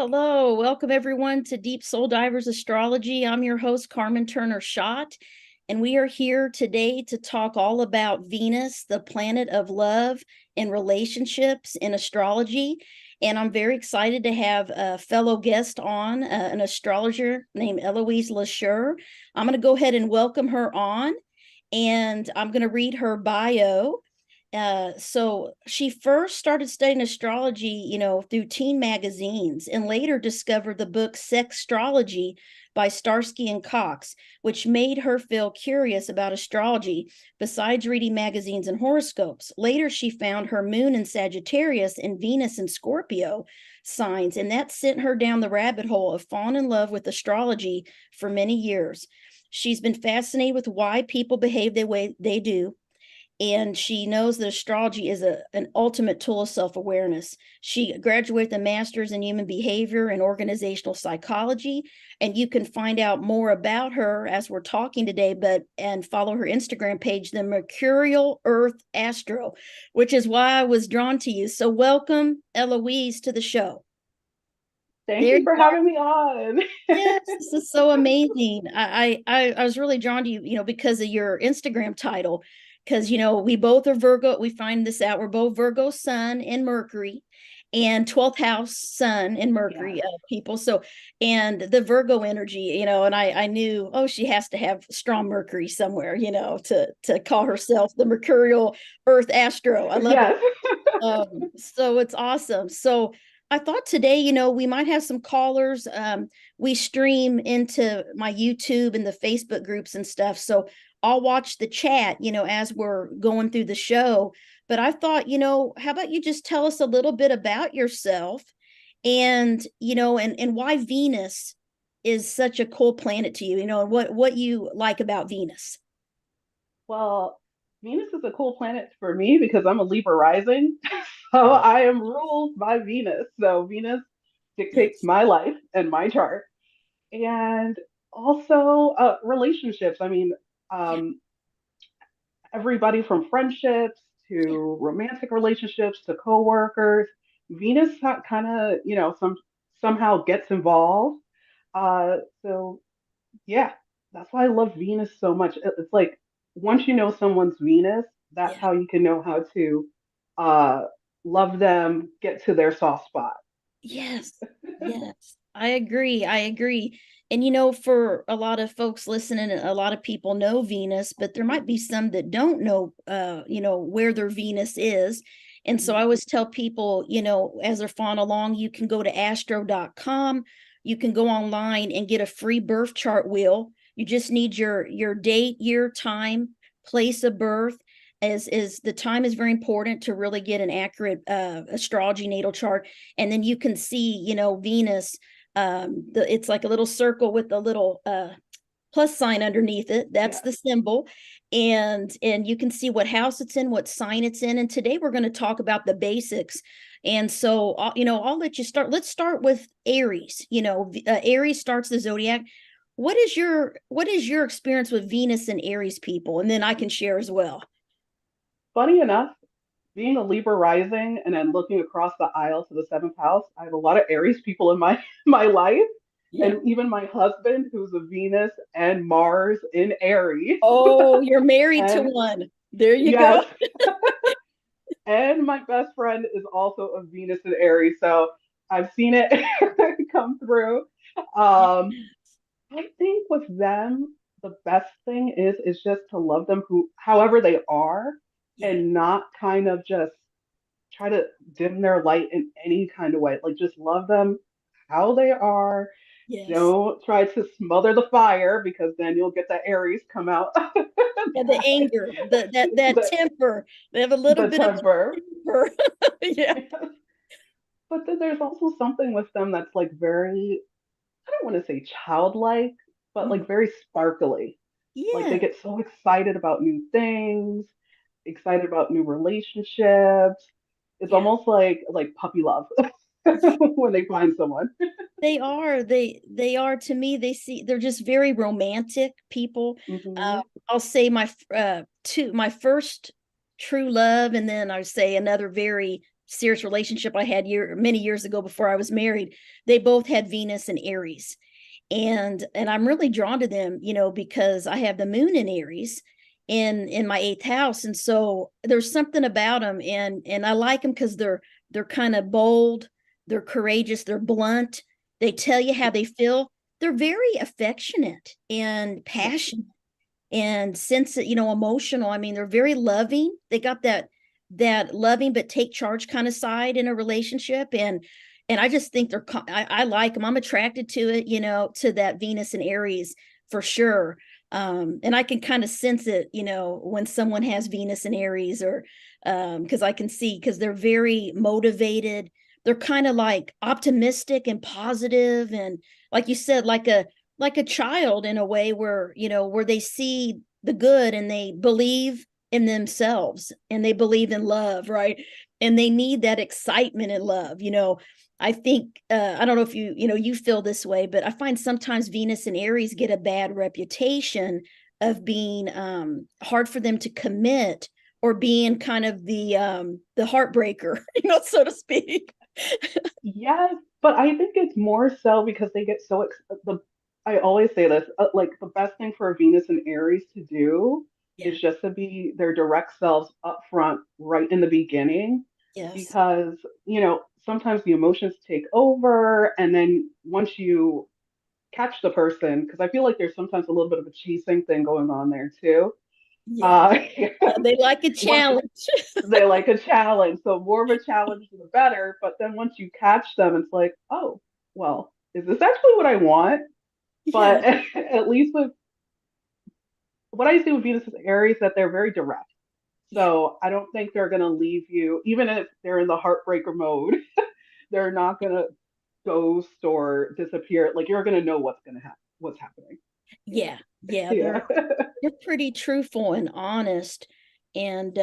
Hello, welcome everyone to Deep Soul Divers Astrology. I'm your host, Carmen Turner Schott, and we are here today to talk all about Venus, the planet of love and relationships in astrology. And I'm very excited to have a fellow guest on, an astrologer named Eloise. I'm going to go ahead and welcome her on, and I'm going to read her bio. So she first started studying astrology, through teen magazines, and later discovered the book Sextrology by Starsky and Cox, which made her feel curious about astrology besides reading magazines and horoscopes. Later, she found her moon in Sagittarius and Venus in Scorpio signs, and that sent her down the rabbit hole of falling in love with astrology for many years. She's been fascinated with why people behave the way they do, and she knows that astrology is an ultimate tool of self-awareness. She graduated with a master's in human behavior and organizational psychology, and you can find out more about her as we're talking today, and follow her Instagram page, the Mercurial Earth Astro, which is why I was drawn to you. So welcome, Eloise, to the show. Thank you for having me on. Yes, this is so amazing. I was really drawn to you, because of your Instagram title, because we both are Virgo. We find this out. We're both Virgo Sun and Mercury, and 12th house Sun and Mercury, Yeah. people. So, and the Virgo energy, and I knew, oh, she has to have strong Mercury somewhere, to call herself the Mercurial Earth Astro. I love Yes. it. So it's awesome. So I thought today, we might have some callers. We stream into my YouTube and the Facebook groups and stuff. So I'll watch the chat, as we're going through the show. But I thought, how about you just tell us a little bit about yourself, and, and why Venus is such a cool planet to you, and what you like about Venus. Well, Venus is a cool planet for me because I'm a Libra rising. So I am ruled by Venus. So Venus dictates Yes. my life and my chart. And also relationships. Yeah. Um, everybody from friendships to romantic relationships to coworkers. Venus kind of, somehow gets involved. So yeah, that's why I love Venus so much. It's like once you know someone's Venus, that's Yeah. how you can know how to uh, love them, get to their soft spot. Yes, yes, I agree. I agree. And for a lot of folks listening, a lot of people know Venus, but there might be some that don't know, where their Venus is. And so I Mhm. always tell people, as they're following along, you can go to astro.com. You can go online and get a free birth chart wheel. You just need your date, year, time, place of birth. As the time is very important to really get an accurate astrology natal chart. And then you can see, Venus, it's like a little circle with a little plus sign underneath it. That's Yeah. the symbol. And you can see what house it's in, what sign it's in. And today we're going to talk about the basics. And so, I'll let you start. Let's start with Aries. Aries starts the zodiac. What is your experience with Venus and Aries people? And then I can share as well. Funny enough, being a Libra rising and then looking across the aisle to the seventh house, I have a lot of Aries people in my my life. Yeah. And even my husband, who's a Venus and Mars in Aries. Oh, you're married to And one. There you yes, go. and my best friend is also a Venus in Aries. So I've seen it come through. Yeah. Um, I think with them, the best thing is just to love them however they are, Yeah. and not kind of just try to dim their light in any kind of way. Like just love them how they are. Yes. Don't try to smother the fire because then you'll get that Aries come out. Yeah, the anger, that the temper. They have a little the bit of temper. temper. Yeah. But then there's also something with them that's like very, I don't want to say childlike, but Mhm. like very sparkly. Like they Yeah. get so excited about new things, excited about new relationships. It's Yeah. almost like puppy love when they find someone. They are. They are, to me, they're just very romantic people. Uh, Hmm. I'll say my first true love, and then I say another very serious relationship I had many years ago before I was married, they both had Venus and Aries. And I'm really drawn to them, because I have the moon in Aries in my eighth house. And so there's something about them, and I like them because they're kind of bold, they're courageous, they're blunt, they tell you how they feel. They're very affectionate and passionate and emotional. I mean, they're very loving. They got that loving but take charge kind of side in a relationship. And I just think I like them. I'm attracted to it, to that Venus and Aries for sure. And I can kind of sense it, when someone has Venus and Aries, or because I can see, because they're very motivated. They're kind of like optimistic and positive, and like you said, like a child in a way, where they see the good and they believe in themselves and they believe in love, right? And they need that excitement in love. I think I don't know if you feel this way, but I find sometimes Venus and Aries get a bad reputation of being hard for them to commit, or being kind of the heartbreaker, so to speak. Yes, but I think it's more so because they get so I always say this, like the best thing for a Venus and Aries to do Yeah. is just to be their direct selves up front right in the beginning, Yes. because, sometimes the emotions take over, and then once you catch the person, because I feel like there's sometimes a little bit of a chasing thing going on there too. Yes. Uh, They like a once challenge. they like a challenge. So more of a challenge the better. But then once you catch them, it's like, oh, well, is this actually what I want? Yeah. But at least with what I see with Venus and Aries, that they're very direct. Yeah. So I don't think they're gonna leave you, even if they're in the heartbreaker mode. They're not gonna ghost or disappear. Like you're gonna know what's gonna happen, what's happening. Yeah, Yeah. Yeah. yeah. They're pretty truthful and honest. And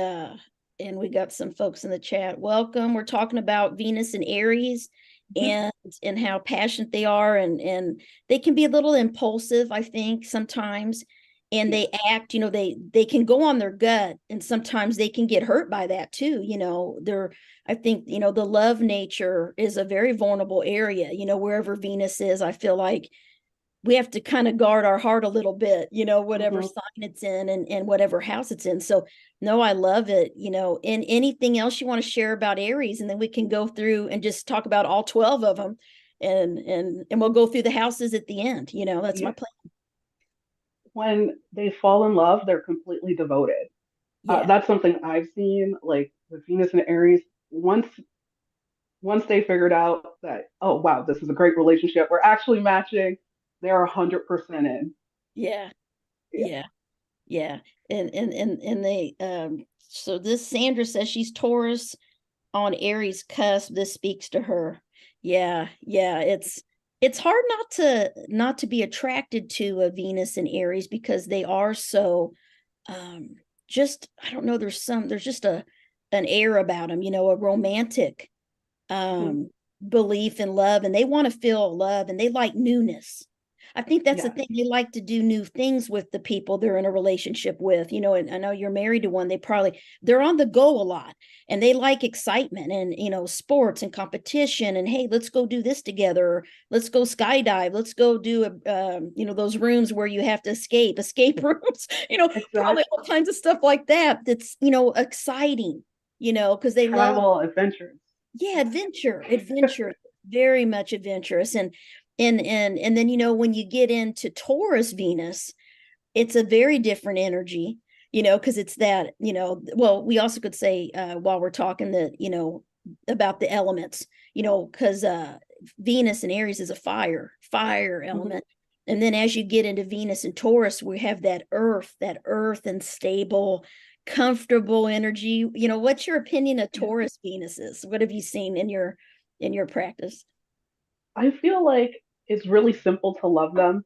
we got some folks in the chat. Welcome. We're talking about Venus and Aries, and how passionate they are, and they can be a little impulsive, I think, sometimes. And Yeah. they act, they can go on their gut, and sometimes they can get hurt by that too. They're I think, the love nature is a very vulnerable area, wherever Venus is. I feel like we have to kind of guard our heart a little bit, whatever Hmm. sign it's in, and whatever house it's in. So no, I love it. And anything else you want to share about Aries, and then we can go through and just talk about all 12 of them, and we'll go through the houses at the end. That's my Yeah. plan. When they fall in love, they're completely devoted. Yeah. That's something I've seen, like with Venus and Aries. Once they figured out that, oh wow, this is a great relationship, we're actually matching, they're 100% in. Yeah. Yeah. Yeah. Yeah. And they so this Sandra says she's Taurus on Aries cusp. This speaks to her. Yeah, yeah. It's hard not to be attracted to a Venus and Aries, because they are so um just, I don't know, there's just an air about them, a romantic Mhm. um belief in love, and they want to feel love, and they like newness. I think that's the Yes, thing. They like to do new things with the people they're in a relationship with, and I know you're married to one. They're on the go a lot, and they like excitement and, sports and competition, and hey, let's go do this together, or let's go skydive, let's go do those rooms where you have to escape rooms, probably exactly. all kinds of stuff like that. That's, exciting, because they love. Travel, adventures. Yeah, Yeah. adventure, very much adventurous. And then, when you get into Taurus Venus, it's a very different energy, because it's that, well, we also could say, while we're talking, that, about the elements, because Venus and Aries is a fire Mhm. element. And then as you get into Venus and Taurus, we have that earth and stable, comfortable energy. What's your opinion of Yeah. Taurus Venuses? What have you seen in your practice? I feel like it's really simple to love them.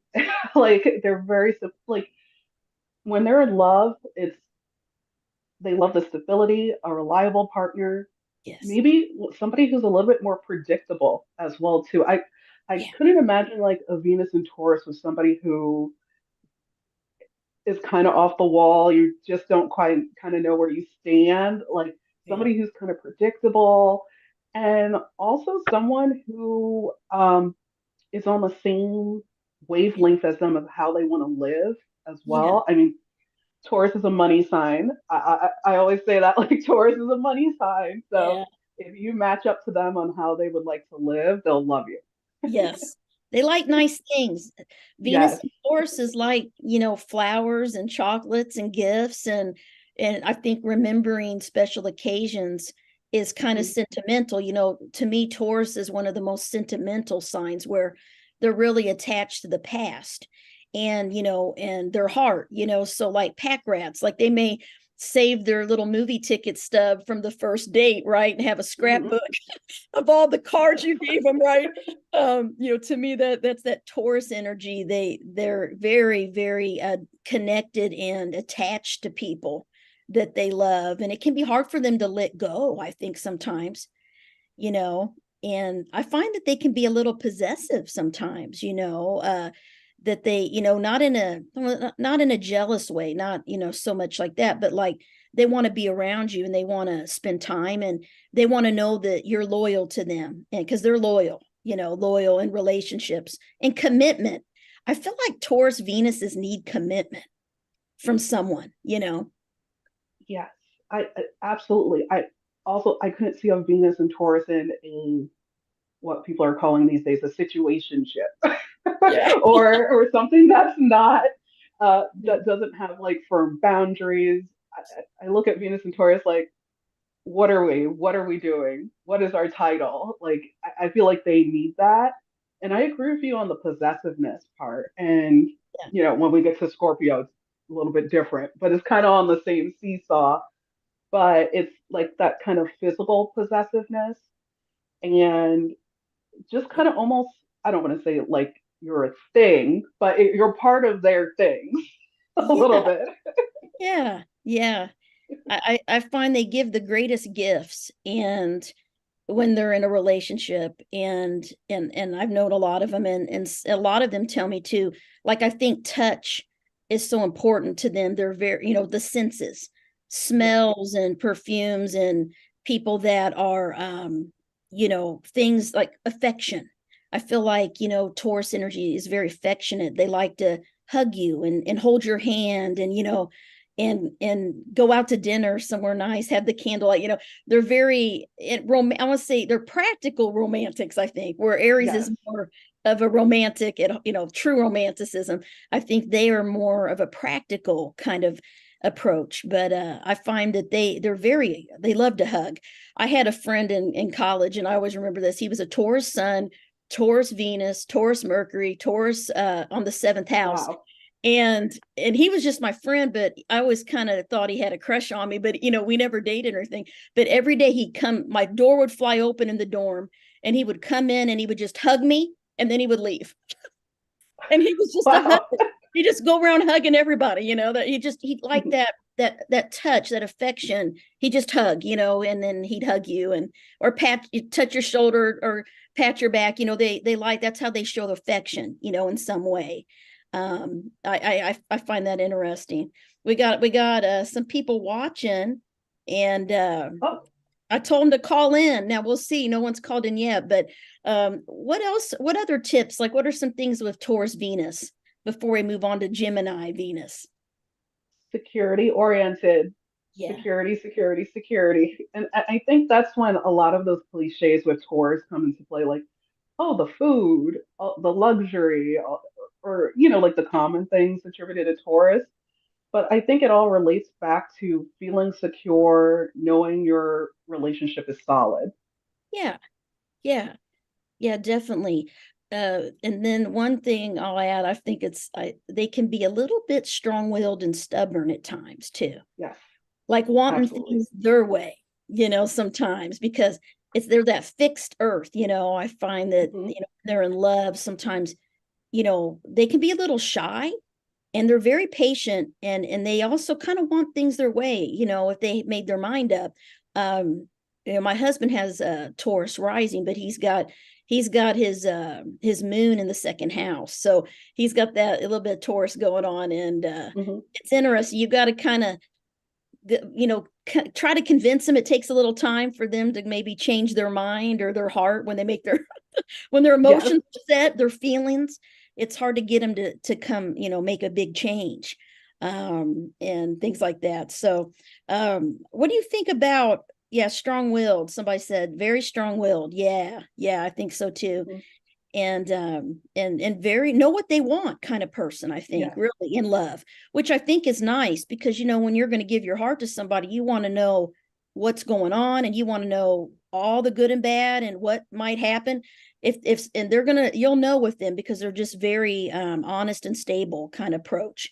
Like they're very simple. Like when they're in love, it's they love the stability, a reliable partner, Yes. maybe somebody who's a little bit more predictable as well too. I Yeah. couldn't imagine like a Venus and Taurus with somebody who is kind of off the wall. You just don't quite kind of know where you stand. Like Yeah. somebody who's kind of predictable, and also someone who is on the same wavelength as them of how they want to live as Yeah. well. I mean, Taurus is a money sign. I always say that, like, Taurus is a money sign. So Yeah. if you match up to them on how they would like to live, they'll love you. Yes. They like nice things. Venus Yes. and Taurus is like, flowers and chocolates and gifts, and I think remembering special occasions is kind of Mhm. sentimental. To me, Taurus is one of the most sentimental signs where they're really attached to the past and, and their heart, so like pack rats, like they may save their little movie ticket stub from the first date, right? And have a Mhm. scrapbook of all the cards Yes. you gave them, right? To me, that's that Taurus energy. They're very, very connected and attached to people that they love, and it can be hard for them to let go, I think, sometimes, you know and I find that they can be a little possessive sometimes, that they, not in a jealous way, not, so much like that, but like they want to be around you and they want to spend time and they want to know that you're loyal to them, and because they're loyal, loyal in relationships and commitment. I feel like Taurus Venuses need commitment from someone. Yes. I absolutely. I couldn't see a Venus and Taurus in a what people are calling these days a situationship, Yeah. or something that's not that doesn't have like firm boundaries. I look at Venus and Taurus like, what are we? What are we doing? What is our title? Like, I feel like they need that. And I agree with you on the possessiveness part. And, Yeah. when we get to Scorpio, it's a little bit different, but it's kind of on the same seesaw. But it's like that kind of physical possessiveness and just kind of almost, I don't want to say like you're a thing, but you're part of their things a little Yeah. bit. Yeah. Yeah. I find they give the greatest gifts and when they're in a relationship, and I've known a lot of them, and a lot of them tell me too, like I think touch is so important to them. They're very, the senses, Yes. smells and perfumes, and people that are things like affection. I feel like, Taurus energy is very affectionate. They like to hug you and hold your hand, and and go out to dinner somewhere nice, have the candlelight. They're very I want to say they're practical romantics, I think, where Aries is Yes. more of a romantic, true romanticism. I think they are more of a practical kind of approach, but I find that they love to hug. I had a friend in college, and I always remember this. He was a Taurus sun, Taurus Venus, Taurus Mercury, Taurus on the seventh house, Wow. and he was just my friend, but I always kind of thought he had a crush on me, but we never dated or anything. But every day he'd come, my door would fly open in the dorm, and he would come in and he would just hug me, and then he would leave. And he was just a hug. Wow. He just go around hugging everybody, that he liked that touch, that affection. He just hug, and then he'd hug you, and or touch your shoulder or pat your back. They like, that's how they show affection, in some way. I find that interesting. We got some people watching, and Oh, I told them to call in. Now we'll see. No one's called in yet, but what else? What other tips? Like, what are some things with Taurus Venus before we move on to Gemini Venus? security oriented. Yeah, Security, security, security. And I think that's when a lot of those cliches with tours come into play, like, oh, the food, the luxury, or, like the common things attributed to tourists. But I think it all relates back to feeling secure, knowing your relationship is solid. yeah, yeah, yeah, definitely. And then one thing I'll add, I think they can be a little bit strong-willed and stubborn at times too, Yes, like wanting absolutely. things their way, sometimes because they're that fixed earth. I find that, Hmm. they're in love sometimes, they can be a little shy, and they're very patient, and they also kind of want things their way, if they made their mind up. My husband has a Taurus rising, but he's got his moon in the second house, so he's got that a little bit of Taurus going on, and Hmm. it's interesting. You got to kind of, try to convince them. It takes a little time for them to maybe change their mind or their heart when they make their when their Yes. emotions are set, their feelings. It's hard to get them to come, make a big change, and things like that. So, what do you think about, yeah, strong-willed? Somebody said very strong-willed. Yeah, yeah, I think so too. Mhm. And very know what they want kind of person, I think, Yes. really in love, which I think is nice because when you're going to give your heart to somebody, you want to know what's going on, and you want to know all the good and bad and what might happen. If and they're gonna you'll know with them because they're just very honest and stable kind of approach.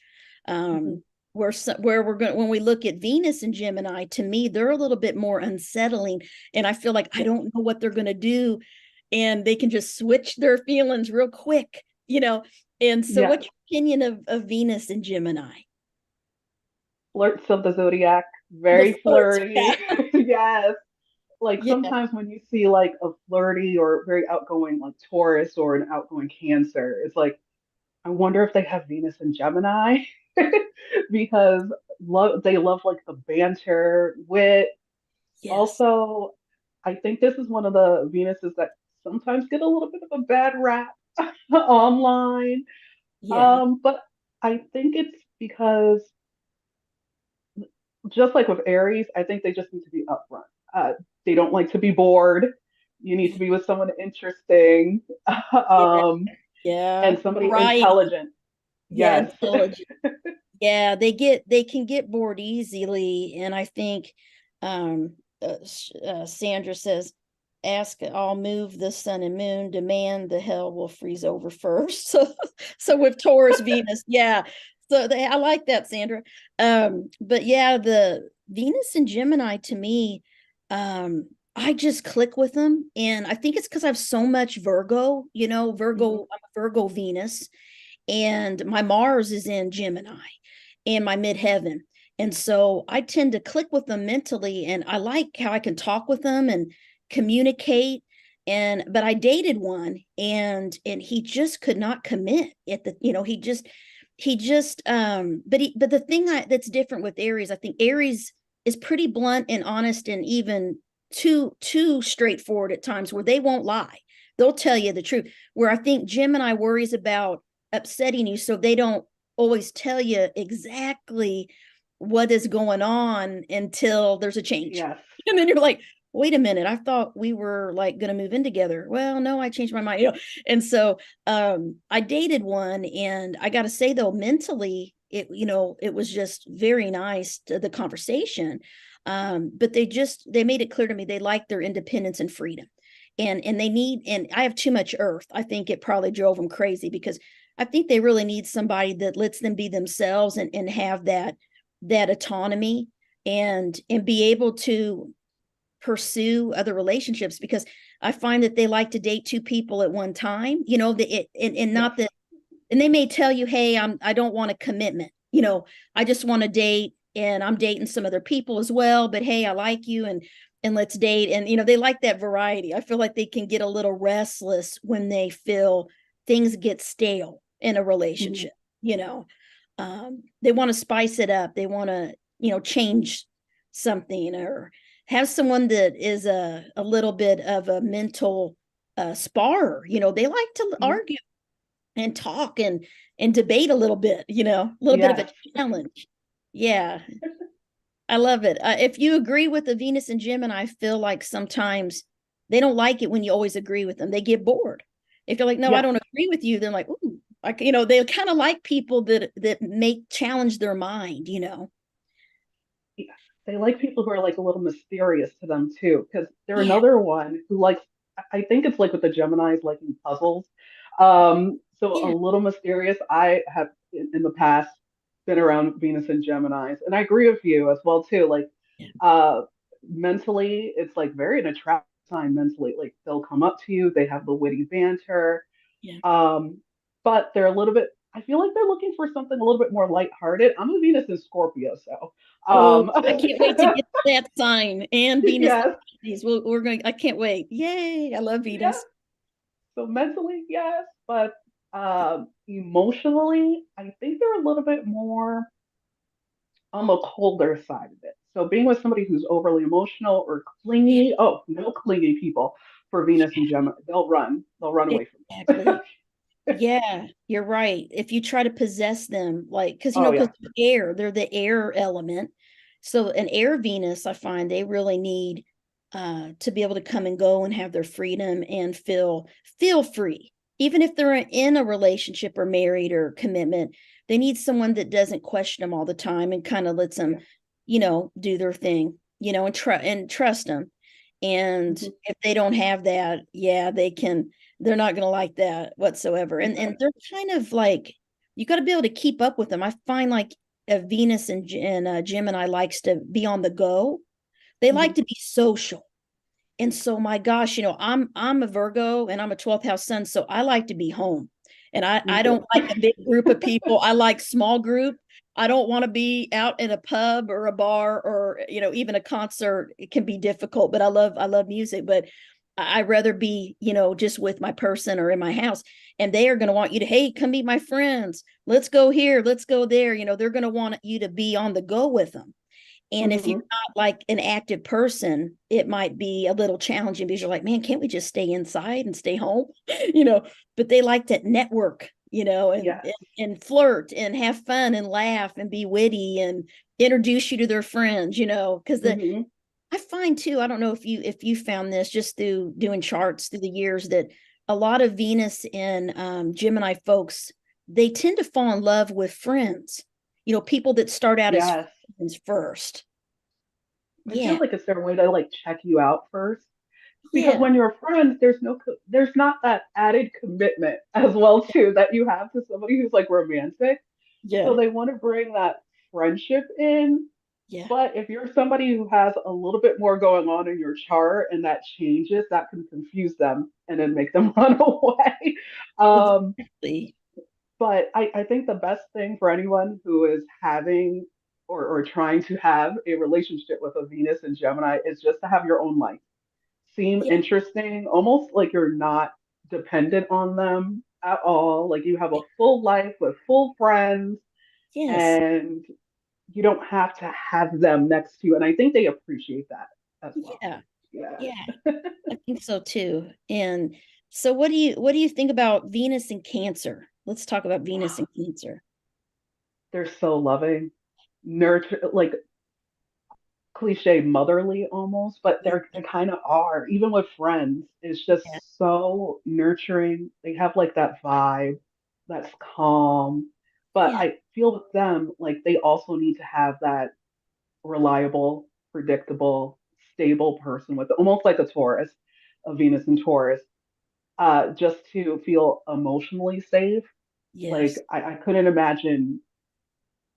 Mhm. um where we're going, when we look at Venus and Gemini, to me they're a little bit more unsettling, and I feel like I Yes. don't know what they're going to do, and they can just switch their feelings real quick. And so Yes. what's your opinion of Venus and Gemini? Flirts of the zodiac, The very flirts. flirty. Yes. Like Yeah. sometimes when you see like a flirty or very outgoing like Taurus or an outgoing Cancer, it's like, I wonder if they have Venus and Gemini because they love like the banter, wit. Yes. Also, I think this is one of the Venuses that sometimes get a little bit of a bad rap online. Yeah. But I think it's because just like with Aries, I think they just need to be upfront. They don't like to be bored. You need to be with someone interesting, Yeah. um, Yeah. and somebody Variety. intelligent. Yeah. Yes. Intelligent. Yeah, they can get bored easily, and I think Sandra says, "Ask, I'll move the sun and moon. Demand the hell will freeze over first." So with Taurus, Venus, yeah. So I like that, Sandra. But yeah, the Venus and Gemini to me, I just click with them, and I think it's because I have so much Virgo. Mhm. I'm a Virgo Venus, and my Mars is in Gemini and my midheaven. And so I tend to click with them mentally, and I like how I can talk with them and communicate. But I dated one, and he just could not commit at the, he just but the thing that's different with Aries, I think Aries is pretty blunt and honest, and even too straightforward at times, where they won't lie. They'll tell you the truth. Where I think Gemini worries about upsetting you, so they don't always tell you exactly what is going on until there's a change. Yes. And then you're like, wait a minute, I thought we were like going to move in together. Well, no, I changed my mind. And so I dated one, and I got to say though, mentally it was just very nice to the conversation. But they made it clear to me they like their independence and freedom, and I have too much earth. I think it probably drove them crazy, because I think they really need somebody that lets them be themselves, and have that autonomy, and be able to pursue other relationships, because I find that they like to date two people at one time, and Yes. not that, and they may tell you, hey, I don't want a commitment, I just want to date, and I'm dating some other people as well, but hey, I like you, and let's date. And they like that variety. I feel like they can get a little restless when they feel things get stale in a Mhm. relationship. They want to spice it up. They want to change something, or have someone that is a little bit of a mental spar. They like to Mhm. argue and talk, and debate a little bit, a little bit of a Yes. challenge. Yeah, I love it. If you agree with the Venus and Gemini, I feel like sometimes they don't like it when you always agree with them. They get bored. If you're like, no, I Yes. don't agree with you, they're like, ooh, like, they kind of like people that make challenge their mind. Yes. They like people who are like a little mysterious to them too, because they're Yeah, another one who likes, I think it's like with the Geminis liking puzzles. So a yeah, little mysterious. I have in the past been around Venus and Geminis, and I agree with you as well too. Like yeah, uh mentally, it's like very an attractive sign mentally. Like they'll come up to you, they have the witty banter. yeah. Um, but they're a little bit, I feel like they're looking for something a little bit more lighthearted. I'm a Venus in Scorpio, so Oh, I can't wait to get that sign, and Venus. yes, We're going. I can't wait. Yay! I love yes. Venus. So mentally, yes, but emotionally, I think they're a little bit more on the colder side of it. So being with somebody who's overly emotional or clingy, oh, no clingy people for Venus and Gemini, they'll run away from you. Exactly. Yeah, you're right. If you try to possess them, like, because Oh because yeah. they're the air element. So an air Venus, I find they really need to be able to come and go and have their freedom and feel free. Even if they're in a relationship or married or commitment, they need someone that doesn't question them all the time and kind of lets them, Yeah. do their thing, and trust them. And Mhm. if they don't have that, yeah, they're not going to like that whatsoever. And they're kind of like, you got to be able to keep up with them. I find like Venus and Gemini likes to be on the go. They like Mhm. to be social. And so my gosh, I'm a Virgo and I'm a 12th house sun, so I like to be home. And I Me I too. don't like a big group of people. I like small group. I don't want to be out in a pub or a bar or even a concert. It can be difficult, but I love music, but I'd rather be, just with my person or in my house. And they are going to want you to, hey, come meet my friends. Let's go here, let's go there. They're going to want you to be on the go with them. And if you're Mhm. not like an active person, it might be a little challenging because you're like, man, can't we just stay inside and stay home? you know, but they like to network, and, Yes. and and flirt and have fun and laugh and be witty and introduce you to their friends, because Mhm. I find too, I don't know if you found this just through doing charts through the years that a lot of Venus and Gemini folks, they tend to fall in love with friends, people that start out as Yes. friends first. I feel Yeah. like it's their way to like check you out first. Because Yeah. when you're friends, there's not that added commitment as well too that you have to somebody who's like romantic. So Yeah. they want to bring that friendship in. Yeah. But if you're somebody who has a little bit more going on in your chart and that changes, that can confuse them and then make them run away. Um, Exactly. but I think the best thing for anyone who is having or trying to have a relationship with a Venus and Gemini is just to have your own life. Seem Yeah. interesting, almost like you're not dependent on them at all. Like you have a full life with full friends Yes. and you don't have to have them next to you. And I think they appreciate that as well. Yeah. Yeah. Yeah. I think so too. And so what do you think about Venus and Cancer? Let's talk about Venus and Cancer. They're so loving, nurture, like cliche motherly almost, but Yeah. they kind of are. Even with friends, it's Yeah. just so nurturing. They have like that vibe that's calm. But Yeah. I feel with them, like they also need to have that reliable, predictable, stable person with almost like a Taurus, a Venus and Taurus, just to feel emotionally safe. Like Yes. I couldn't imagine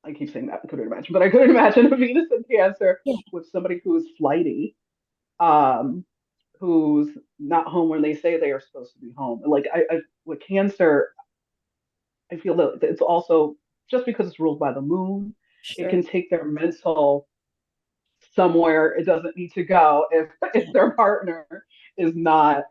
I keep saying that I couldn't imagine, but I couldn't imagine a Venus in Cancer Yeah. with somebody who is flighty, um, who's not home when they say they are supposed to be home. Like with Cancer, I feel that it's also just because it's ruled by the moon, it Sure. can take their mental somewhere it doesn't need to go if Yeah. their partner is not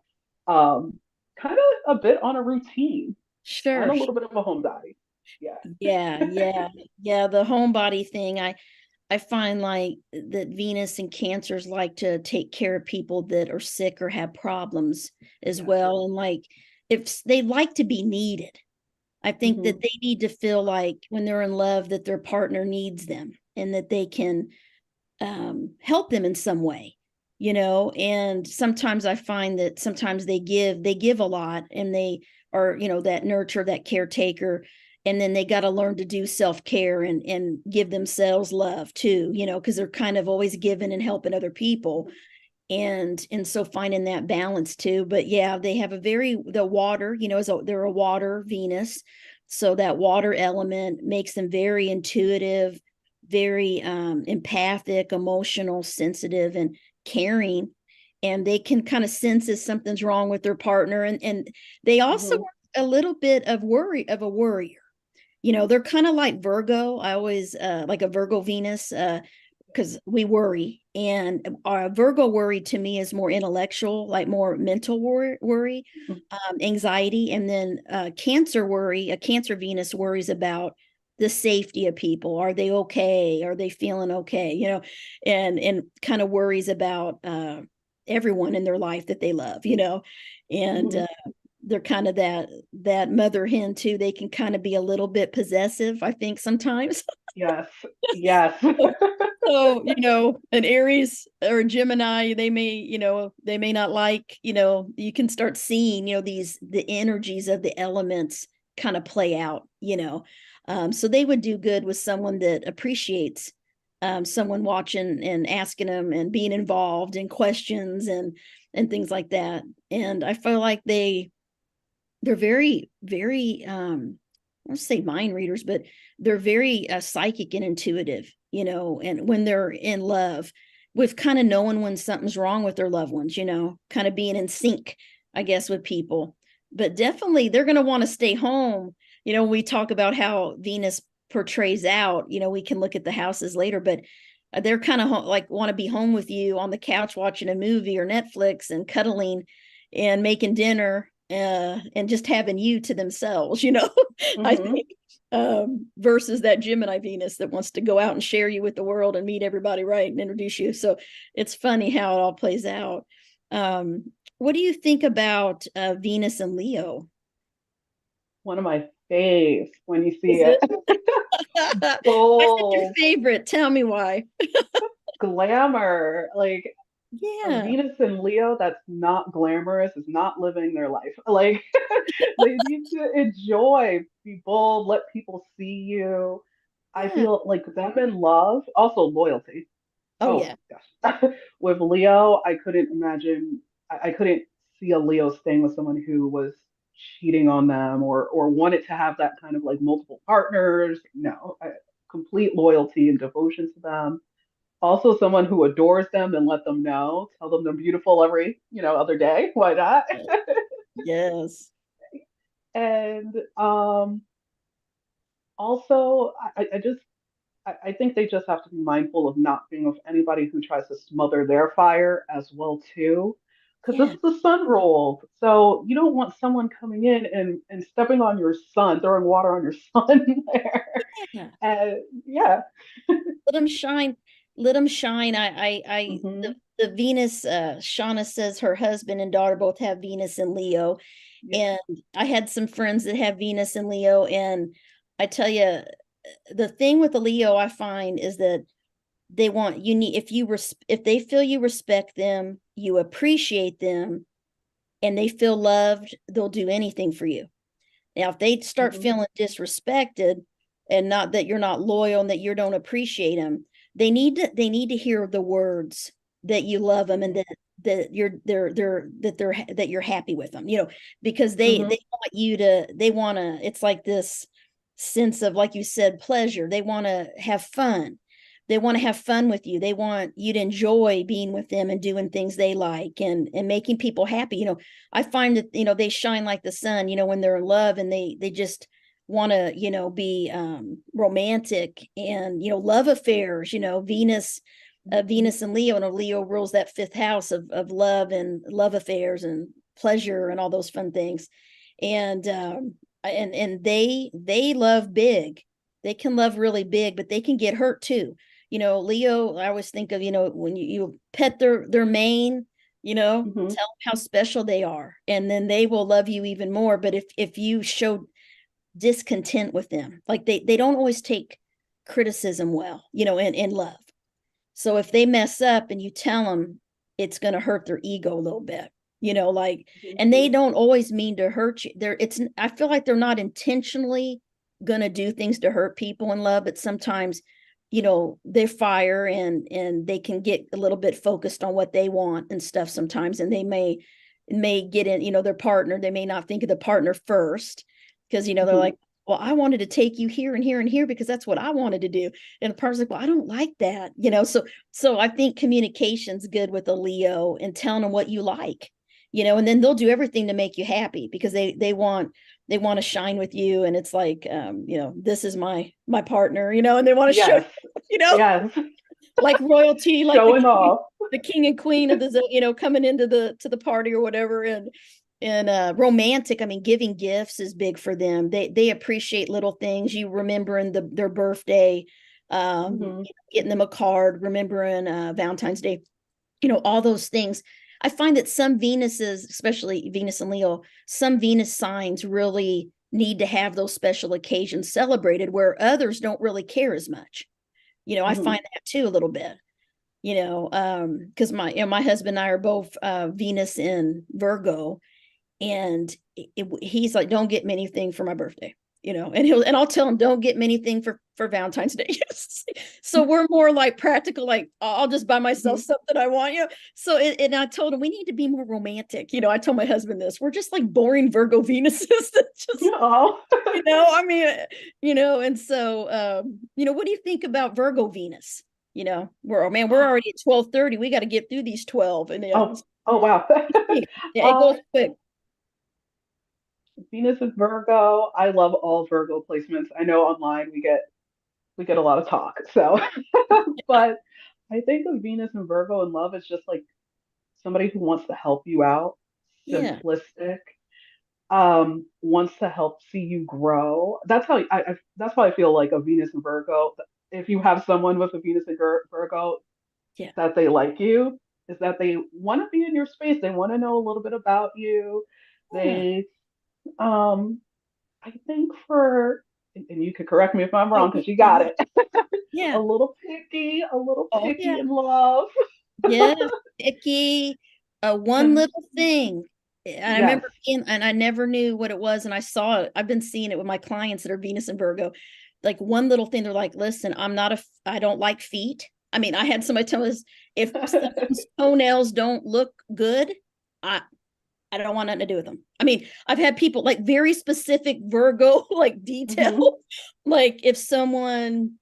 um, kind of a bit on a routine and Sure. a little bit of a homebody. Yeah. Yeah. Yeah. Yeah. The homebody thing. I find like that Venus and Cancers like to take care of people that are sick or have problems as Yes. well. And like if they like to be needed, I think that Hmm. they need to feel like when they're in love that their partner needs them and that they can help them in some way, and sometimes I find that sometimes they give a lot and they are, that nurture, that caretaker, and then they got to learn to do self-care and give themselves love too, because they're kind of always giving and helping other people, and so finding that balance too. But yeah, they have the water, they're a water Venus, so that water element makes them very intuitive, very empathic, emotional, sensitive, and caring, and they can kind of sense if something's wrong with their partner, and they also Hmm. are a little bit of a worrier. They're kind of like Virgo. I always like a Virgo Venus, because we worry, and Virgo worry to me is more intellectual, like more mental worry, anxiety, and then Cancer worry, a Cancer Venus worries about the safety of people. Are they okay? Are they feeling okay? And kind of worries about everyone in their life that they love, and Mhm. they're kind of that mother hen too. They can kind of be a little bit possessive, I think, sometimes. Yes. Yes. So, an Aries or a Gemini, they may not like, you can start seeing, the energies of the elements kind of play out, so they would do good with someone that appreciates someone watching and asking them and being involved in questions and things like that. And I feel like they're very, very, I don't say mind readers, but they're very psychic and intuitive, and when they're in love, with kind of knowing when something's wrong with their loved ones, kind of being in sync, I guess, with people. But definitely they're going to want to stay home. We talk about how Venus portrays out, we can look at the houses later, but they're kind of like want to be home with you on the couch watching a movie or Netflix and cuddling and making dinner and just having you to themselves, I Hmm. think, versus that Gemini Venus that wants to go out and share you with the world and meet everybody, right, and introduce you. So it's funny how it all plays out. What do you think about Venus and Leo? One of my faves when you see Is it. it? Why is it your Bold, favorite? Tell me why. glamour, like a Yeah. Venus and Leo that's not glamorous is not living their life. Like they need to enjoy, be bold, let people see you. I Yeah. feel like them in love, also loyalty. Oh, Oh yeah. gosh. With Leo, I couldn't imagine, I couldn't see a Leo staying with someone who was cheating on them or wanted to have that kind of like multiple partners. No, complete loyalty and devotion to them. Also someone who adores them and let them know, tell them they're beautiful every, other day. Why not? Yes. And also I just I think they just have to be mindful of not being with anybody who tries to smother their fire as well too. Because this Yeah. is the sun role. So you don't want someone coming in and stepping on your sun, throwing water on your sun there. Yeah. And yeah. Let them shine. Let them shine. Hmm. The Venus, Shauna says her husband and daughter both have Venus and Leo. Yeah. And I had some friends that have Venus and Leo. And I tell you, the thing with the Leo I find is that they want you need if they feel you respect them, you appreciate them, and they feel loved, they'll do anything for you. Now, if they start Hmm. feeling disrespected and not that you're not loyal and that you don't appreciate them, they need to hear the words that you love them and that you're that you're happy with them, because they Hmm. want you to they want to it's like this sense of, like you said, pleasure. They want to have fun. They want to have fun with you. They want you to enjoy being with them and doing things they like and making people happy. I find that, they shine like the sun, when they're in love, and they just want to, be romantic and, love affairs, Venus and Leo, and Leo rules that fifth house of love and love affairs and pleasure and all those fun things. And they love big. They can love really big, but they can get hurt too. Leo, I always think of, when you pet their mane, Hmm. tell them how special they are, and then they will love you even more. But if you show discontent with them, like they don't always take criticism well, in love. So if they mess up and you tell them, it's going to hurt their ego a little bit, like, and they don't always mean to hurt you. I feel like they're not intentionally going to do things to hurt people in love, but sometimes, they fire and they can get a little bit focused on what they want and stuff sometimes. And they may get in, their partner, they may not think of the partner first because, they're Hmm. like, well, I wanted to take you here and here and here because that's what I wanted to do. And the partner's like, well, I don't like that, so I think communication's good with a Leo and telling them what you like, and then they'll do everything to make you happy because they want to shine with you. And it's like, this is my partner, and they want to show, Yes. you know, Yes. like royalty, like Showing off. the king and queen of the, coming into the party or whatever. And romantic, I mean, giving gifts is big for them. They appreciate little things. You remembering their birthday, Hmm. getting them a card, remembering Valentine's Day, all those things. I find that some Venuses, especially Venus and Leo, some Venus signs really need to have those special occasions celebrated where others don't really care as much. I Hmm. find that too a little bit, because my husband and I are both Venus in Virgo, and he's like, don't get me anything for my birthday, and I'll tell him, don't get me anything for Valentine's Day. So we're more like practical, like I'll just buy myself Hmm. something I want. So and I told him we need to be more romantic. I told my husband this, we're just like boring Virgo Venuses that just, Oh. I mean, and so what do you think about Virgo Venus? We're, oh man, we're already at 12:30, we got to get through these 12, and Oh, oh wow. it uh, goes quick. Venus is Virgo. I love all Virgo placements. I know online we get a lot of talk. So, but I think of Venus and Virgo in love as just like somebody who wants to help you out, Yeah. simplistic, wants to help see you grow. That's how I feel like a Venus and Virgo. If you have someone with a Venus and Virgo, Yeah. that they like you, is that they want to be in your space. They want to know a little bit about you. Yeah. They, um, I think and you could correct me if I'm Oh, wrong because you got it, yeah. a little Oh, yeah. picky in love. Yeah. Picky. One And little thing. And I yes. remember and I never knew what it was. And I saw it. I've been seeing it with my clients that are Venus and Virgo. Like one little thing, they're like, listen, I don't like feet. I mean, I had somebody tell us, if someone's toenails don't look good, I, I don't want nothing to do with them. I mean, I've had people like very specific Virgo like details. Hmm. Like if someone,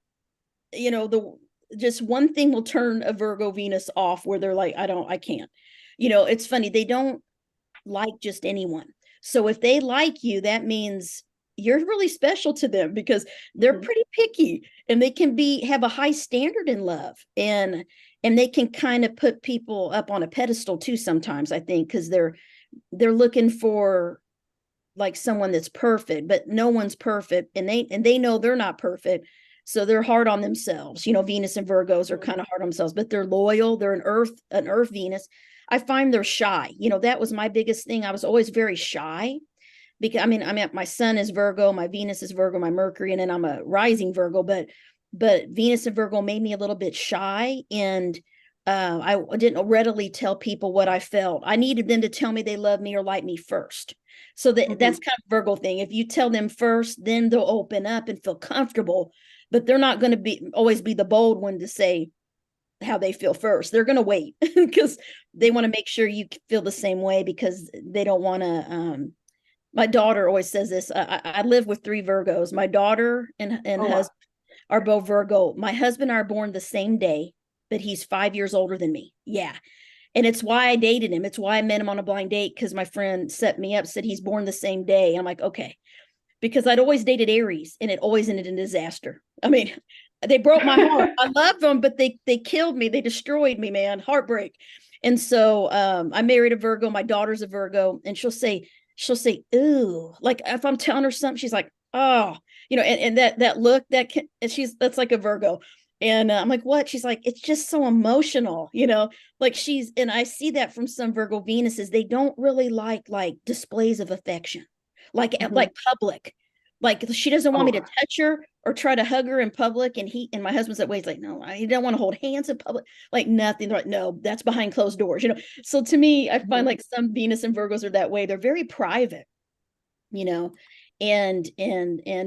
the just one thing will turn a Virgo Venus off where they're like, I can't. It's funny. They don't like just anyone. So if they like you, that means you're really special to them because they're Hmm. pretty picky, and they can have a high standard in love, and they can kind of put people up on a pedestal too sometimes, I think, because they're looking for like someone that's perfect, but no one's perfect, and they know they're not perfect. So they're hard on themselves. Venus and Virgos are kind of hard on themselves, but they're loyal. They're an earth Venus. I find they're shy. That was my biggest thing. I was always very shy because I mean my sun is Virgo, my Venus is Virgo, my Mercury, and then I'm a rising Virgo, but Venus and Virgo made me a little bit shy, and I didn't readily tell people what I felt. I needed them to tell me they love me or like me first. So Hmm. that's kind of Virgo thing. If you tell them first, then they'll open up and feel comfortable. But they're not going to always be the bold one to say how they feel first. They're going to wait because they want to make sure you feel the same way, because they don't want to. My daughter always says this. I live with three Virgos. My daughter and Oh wow. husband are both Virgo. My husband and I are born the same day, but he's 5 years older than me. Yeah. And it's why I dated him. It's why I met him on a blind date, because my friend set me up, said he's born the same day. And I'm like, okay. Because I'd always dated Aries, and it always ended in disaster. I mean, they broke my heart. I loved them, but they killed me. They destroyed me, man. Heartbreak. And so I married a Virgo. My daughter's a Virgo, and she'll say, ooh, like if I'm telling her something, she's like, oh, and that look and that's like a Virgo. And I'm like, what? She's like, it's just so emotional, like and I see that from some Virgo Venuses. They don't really like displays of affection, Hmm. like public. Like she doesn't want me to Oh. touch her or try to hug her in public. And my husband's that way. He's like, no, I don't want to hold hands in public, like nothing. They're like, no, that's behind closed doors. So to me, I find Hmm. like some Venus and Virgos are that way. They're very private, you know, and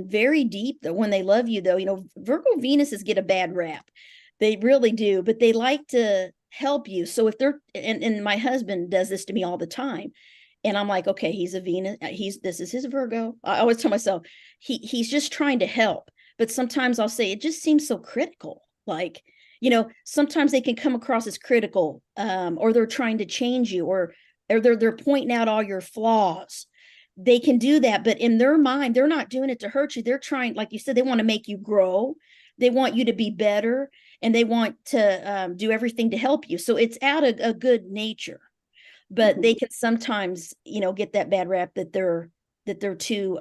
very deep though when they love you though. Virgo Venuses get a bad rap. They really do, but they like to help you. So if they're and my husband does this to me all the time. And I'm like, okay, he's a Venus. This is his Virgo. I always tell myself he's just trying to help. But sometimes I'll say it just seems so critical. Like, sometimes they can come across as critical, or they're trying to change you, or they're pointing out all your flaws. They can do that, but in their mind, they're not doing it to hurt you. They're trying, like you said, they want to make you grow. They want you to be better, and they want to do everything to help you. So it's out of a good nature. but they can sometimes, get that bad rap that they're too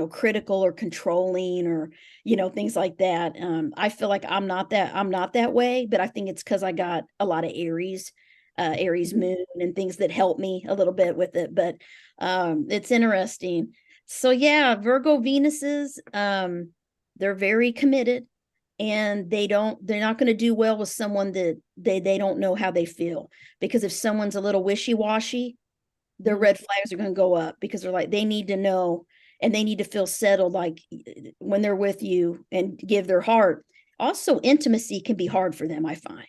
critical or controlling, or things like that. I feel like I'm not that way, but I think it's because I got a lot of Aries Mhm. moon and things that help me a little bit with it. But it's interesting. So yeah, Virgo Venuses, they're very committed, and they're not going to do well with someone that they don't know how they feel, because if someone's a little wishy-washy, their Mhm. red flags are going to go up, because they're like, they need to know, and they need to feel settled, like when they're with you and give their heart. Also, intimacy can be hard for them, I find,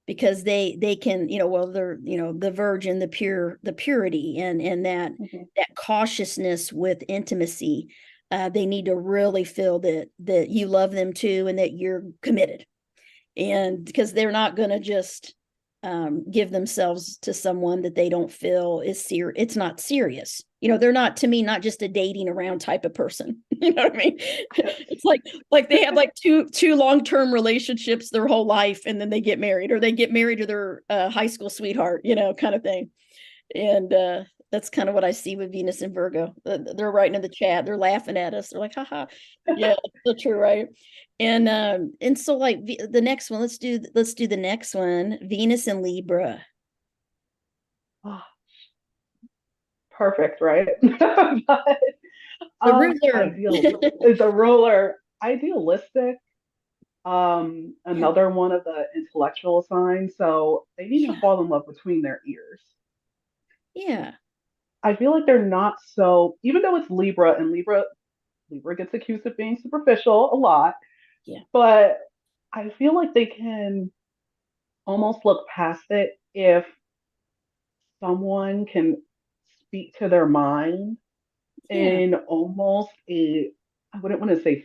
because they can, well, they're, the virgin, the purity, and Mhm. that cautiousness with intimacy. They need to really feel that you love them too, and that you're committed, and because they're not going to just give themselves to someone that they don't feel is serious. It's not serious. They're not, to me, not just a dating around type of person. You know what I mean? It's like they have like two long-term relationships their whole life, and then they get married, or they get married to their high school sweetheart, kind of thing. And that's kind of what I see with Venus and Virgo. They're writing in the chat, they're laughing at us, they're like, haha. Yeah, so true, right? And so, like, the next one, let's do the next one. Venus and Libra. Ah, perfect, right? But The ruler. ideal is a ruler. Idealistic. Yeah. Another one of the intellectual signs. So they need to Yeah. fall in love between their ears. Yeah. I feel like they're not so, even though it's Libra, and Libra gets accused of being superficial a lot, Yeah. but I feel like they can almost look past it if someone can speak to their mind Yeah. in almost a, I wouldn't want to say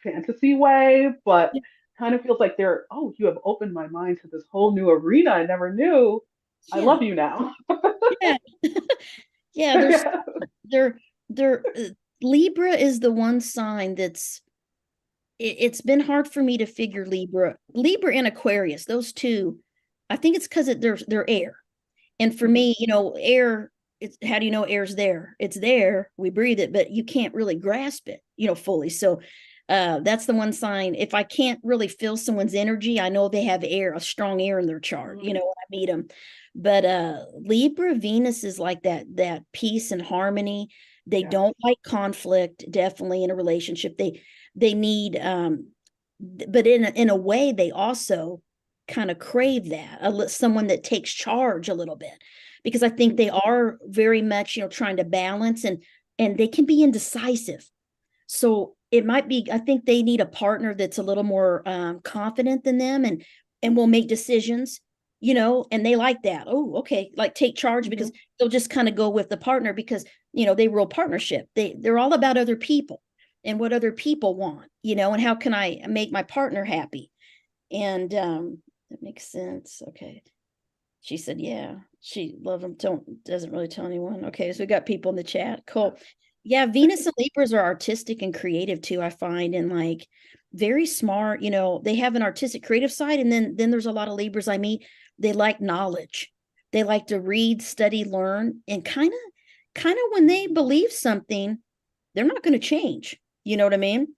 fantasy way, but Yeah. kind of feels like they're, oh, you have opened my mind to this whole new arena I never knew. I Yeah. love you now. Yeah. Yeah. They're Libra is the one sign that's it's been hard for me to figure Libra and Aquarius, those two. I think it's because they're air. And for Mhm. me, air, it's, how do you know air's there? It's there, we breathe it, but you can't really grasp it, fully. So that's the one sign. If I can't really feel someone's energy, I know they have air, a strong air in their chart, Mhm. when I meet them. But Libra Venus is like that peace and harmony. They Yes. don't like conflict, definitely, in a relationship. They need but in a way, they also kind of crave that, someone that takes charge a little bit, because I think they Mhm. are very much, trying to balance, and they can be indecisive. So it might be, I think they need a partner that's a little more confident than them, and will make decisions, and they like that. Oh, okay, like take charge, because Mhm. they'll just kind of go with the partner, because they rule partnership. They're all about other people and what other people want, and how can I make my partner happy. And that makes sense. Okay. She said, yeah, she love them. Doesn't really tell anyone. Okay, so we got people in the chat. Cool. Yeah, Venus and Libras are artistic and creative too, I find, and like very smart. They have an artistic creative side, and then there's a lot of Libras I meet. They like knowledge. They like to read, study, learn, and kind of when they believe something, they're not going to change. You know what I mean?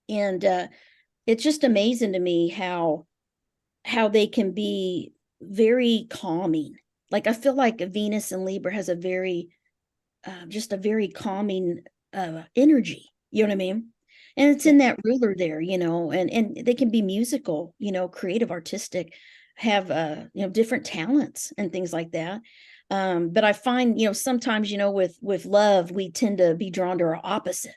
And it's just amazing to me how they can be very calming. Like, I feel like Venus and Libra has just a very calming energy. You know what I mean? And it's in Yes. that ruler there, and they can be musical, creative, artistic, have different talents and things like that. But I find, sometimes, with love, we tend to be drawn to our opposite.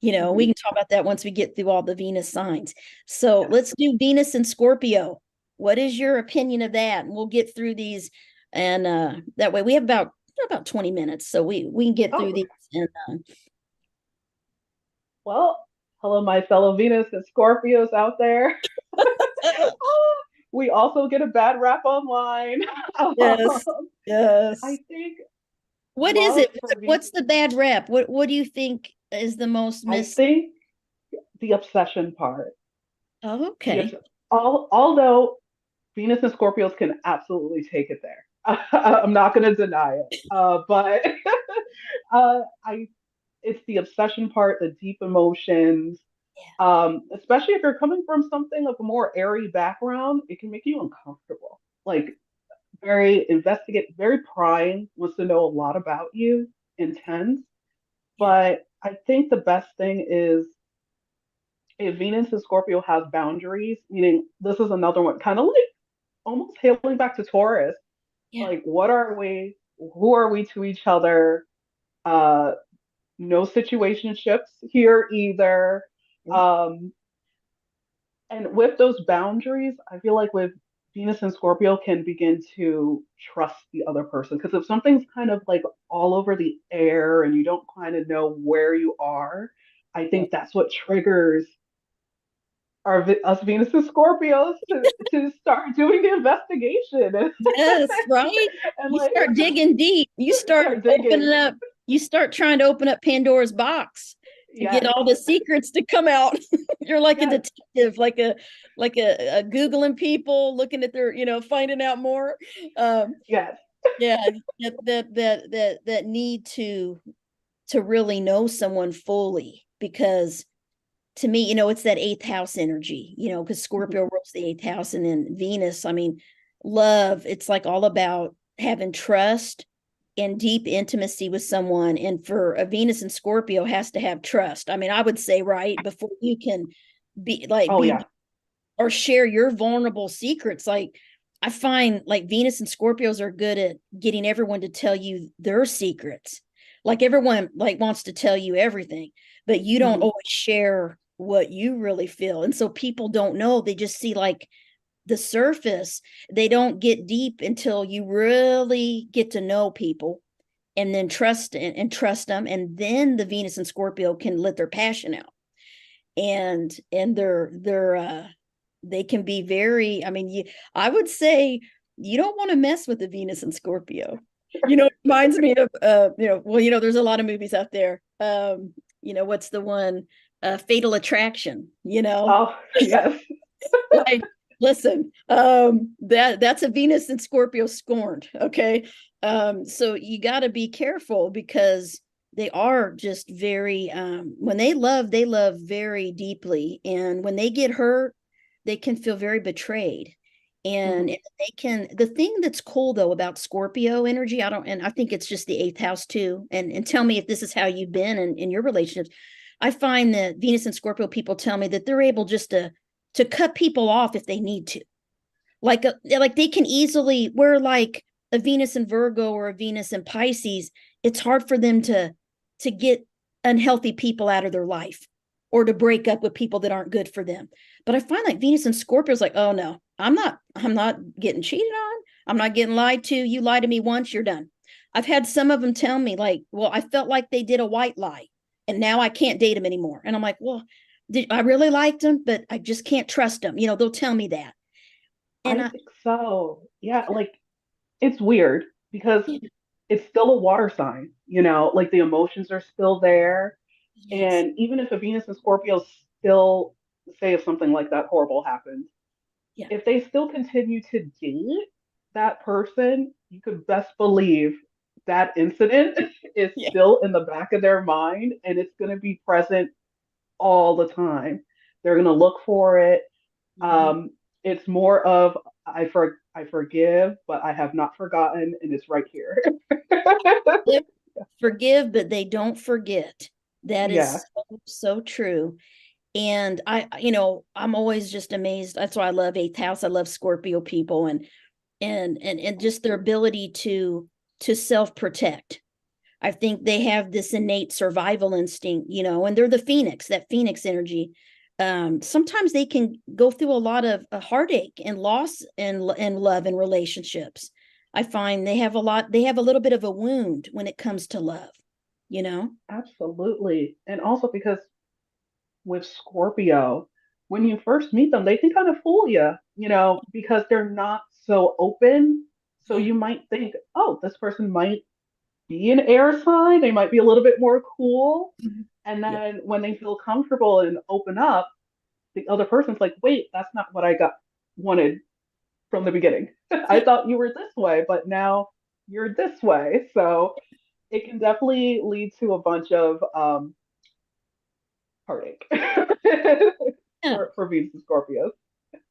We Mhm. can talk about that once we get through all the Venus signs. So Yes. let's do Venus and Scorpio. What is your opinion of that? And we'll get through these, and that way we have about 20 minutes, so we can get through Oh, these. And well, hello, my fellow Venus and Scorpios out there. We also get a bad rap online. yes, I yes. think What is love it? for me, What's the bad rap? What do you think is the most I miss? think the obsession part. Oh, The okay. although Venus and Scorpios can absolutely take it there. I'm not going to deny it. But I it's the obsession part, the deep emotions. Especially if you're coming from something of a more airy background, it can make you uncomfortable. Like very investigate, very prying, wants to know a lot about you, intense. Yeah. But I think the best thing is if Venus and Scorpio has boundaries, meaning this is another one, kind of like almost hailing back to Taurus. Yeah. Like, what are we? Who are we to each other? Uh, no situationships here either. Yeah. Um, and with those boundaries, I feel like with Venus and Scorpio can begin to trust the other person. Because if something's kind of like all over the air and you don't kind of know where you are, I Yeah. think that's what triggers us Venus and Scorpios to start doing the investigation Yes, right. and You like start digging deep. You start start opening digging. up. You start trying to open up Pandora's box to get Yes, all the secrets to come out. You're like a yes, detective, like a Googling people, looking at their, finding out more. Um, yes. yeah, that need to really know someone fully, because to me, it's that eighth house energy, because Scorpio rules the eighth house, and then Venus, I mean, love, it's like all about having trust and deep intimacy with someone. And for a Venus and Scorpio has to have trust. I mean, I would say, right, before you can Oh be yeah. or share your vulnerable secrets. Like, I find like Venus and Scorpios are good at getting everyone to tell you their secrets. Like everyone like wants to tell you everything, but you don't Mhm. always share what you really feel. And so people don't know. They just see like the surface. They don't get deep until you really get to know people and then and trust them. And then the Venus and Scorpio can let their passion out. And they can be very, I mean, I would say you don't want to mess with the Venus and Scorpio. It reminds me of well, there's a lot of movies out there. What's the one? Fatal Attraction, Oh yes. like, listen, that's a Venus and Scorpio scorned, okay? So you got to be careful, because they are just very when they love very deeply, and when they get hurt, they can feel very betrayed. And Mhm. they can, the thing that's cool though about Scorpio energy, and I think it's just the eighth house too. And tell me if this is how you've been in your relationships. I find that Venus and Scorpio people tell me that they're able just to cut people off if they need to. Like they can easily, where like a Venus and Virgo or a Venus and Pisces, it's hard for them to get unhealthy people out of their life, or to break up with people that aren't good for them. But I find like Venus and Scorpio is like, oh no, I'm not getting cheated on. I'm not getting lied to. You lie to me once, you're done. I've had some of them tell me like, well, I felt like they did a white lie and now I can't date them anymore. And I'm like, well, I really liked them, but I just can't trust them. They'll tell me that. And I think so. Yeah, like it's weird because yeah, it's still a water sign, like the emotions are still there. yes, And even if a Venus and Scorpio still say if something like that horrible happens, yeah, if they still continue to date that person, you could best believe that incident is yeah. still in the back of their mind and it's going to be present all the time. They're going to look for it. Mhm. Um, it's more of I forgive, but I have not forgotten, and it's right here. Forgive, forgive, but they don't forget. That Yeah, is so, so true. And I'm always just amazed. That's why I love eighth house. I love Scorpio people, and just their ability to self-protect. I think they have this innate survival instinct, and they're the phoenix, that phoenix energy. Sometimes they can go through a lot of heartache and loss and love and relationships. I find they have a little bit of a wound when it comes to love, you know? absolutely. And also because with Scorpio, when you first meet them, they can kind of fool you, because they're not so open. So Yeah. you might think, oh, this person might be an air sign. They might be a little bit more cool. Mhm. And Yeah. then when they feel comfortable and open up, the other person's like, wait, that's not what I got wanted from the beginning. I thought you were this way, but now you're this way. So it can definitely lead to a bunch of heartache Yeah. for Venus and Scorpios.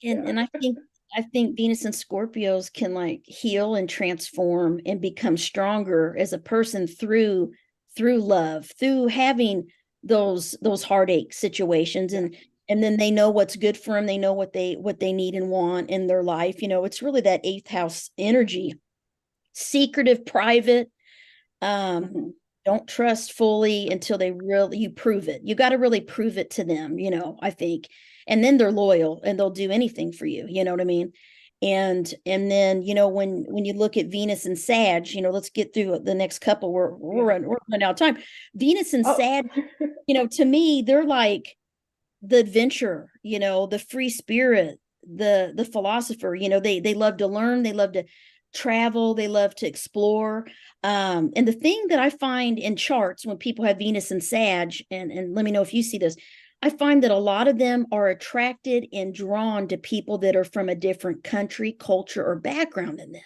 And Yeah. and I think Venus and Scorpios can like heal and transform and become stronger as a person through love, through having those heartache situations, Yeah. and then they know what's good for them. They know what they need and want in their life. It's really that eighth house energy, secretive, private. Um, Mhm. don't trust fully until you prove it. You got to really prove it to them, I think. And then they're loyal and they'll do anything for you, you know what I mean? And then, when you look at Venus and Sag, let's get through the next couple. Yeah. We're running out of time. Venus and Oh, Sag, to me, they're like the adventure, the free spirit, the philosopher. They love to learn, they love to travel, they love to explore. And the thing that I find in charts when people have Venus and Sag, and let me know if you see this, I find that a lot of them are attracted and drawn to people that are from a different country, culture, or background than them.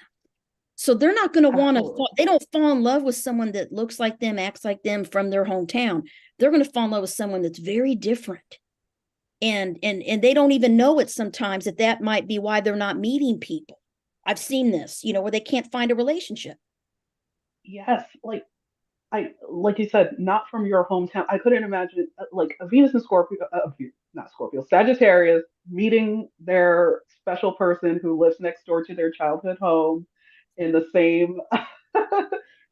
So they're not going to want to, absolutely. they don't fall in love with someone that looks like them, acts like them from their hometown. They're going to fall in love with someone that's very different, and they don't even know it sometimes, that might be why they're not meeting people. I've seen this, where they can't find a relationship. Yes, like you said, not from your hometown. I couldn't imagine like a Venus and Scorpio, not Scorpio, Sagittarius meeting their special person who lives next door to their childhood home in the same,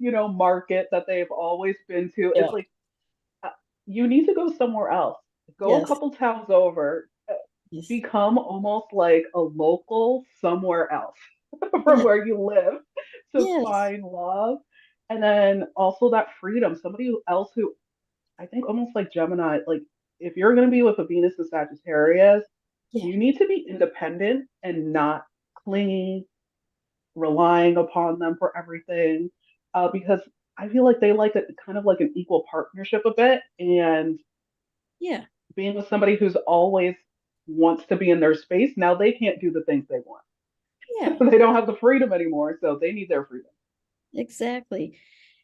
market that they've always been to. Yeah. It's like uh, you need to go somewhere else. Go a Yes. couple towns over. Yes. Become almost like a local somewhere else from Yes. where you live to Yes. find love. And then also that freedom, somebody else who I think almost like Gemini, like if you're going to be with a Venus and Sagittarius, Yeah. you need to be independent and not clingy, relying upon them for everything. Because I feel like they like it kind of like an equal partnership a bit. And Yeah. being with somebody who's always wants to be in their space, now they can't do the things they want. Yeah. They don't have the freedom anymore, so they need their freedom. Exactly.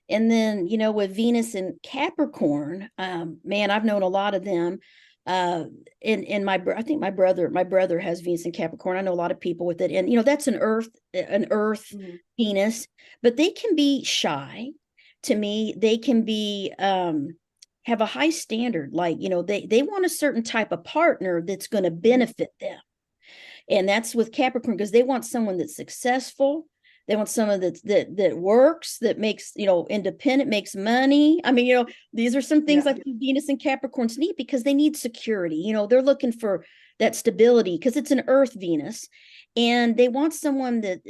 And then, with Venus and Capricorn, man, I've known a lot of them. Uh, in I think my brother has Venus and Capricorn. I know a lot of people with it, and that's an Earth Mm-hmm. Venus, but they can be shy. To me, they can be have a high standard. Like, they want a certain type of partner that's going to Mm-hmm. benefit them, and that's with Capricorn, because they want someone that's successful. They want someone that works, that makes, independent, makes money. I mean, these are some things Yeah. I think Venus and Capricorns need, because they need security. They're looking for that stability, because it's an Earth Venus, and they want someone that,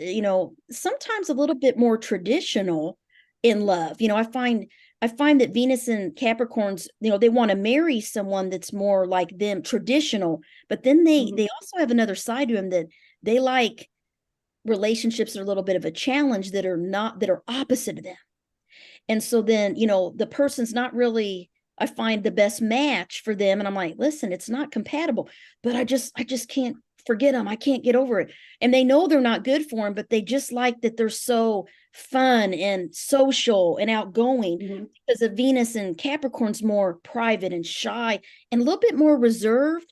sometimes a little bit more traditional in love. I find that Venus and Capricorns, they want to marry someone that's more like them, traditional, but then they Mm-hmm. they also have another side to them, that they like relationships are a little bit of a challenge, that are opposite of them. And so then, the person's not really, I find, the best match for them. And I'm like, listen, it's not compatible, but I just can't forget them. I can't get over it. And they know they're not good for them, but they just like that they're so fun and social and outgoing, Mm-hmm. because of Venus and Capricorn's more private and shy and a little bit more reserved,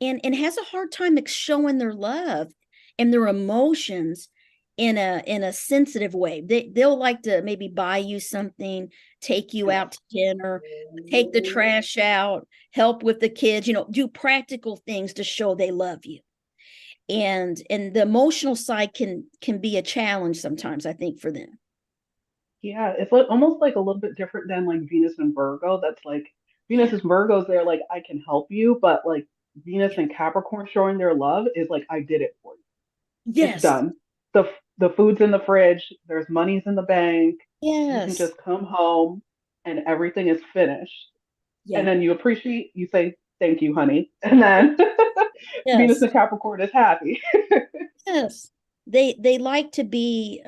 and has a hard time showing their love and their emotions in a sensitive way. They'll like to maybe buy you something, take you Yes. out to dinner, take the trash out, help with the kids, do practical things to show they love you. And the emotional side can be a challenge sometimes, I think, for them. Yeah, it's like almost like a little bit different than like Venus and Virgo. That's like Venus Yeah. is Virgo's there, like I can help you, but like Venus Yeah. and Capricorn showing their love is like I did it for you. It's Yes. done. The food's in the fridge, there's money's in the bank. You can Yes. just come home and everything is finished. And Yeah. then you say, thank you, honey. And then Venus Yes. and Capricorn is happy. Yes. They like to be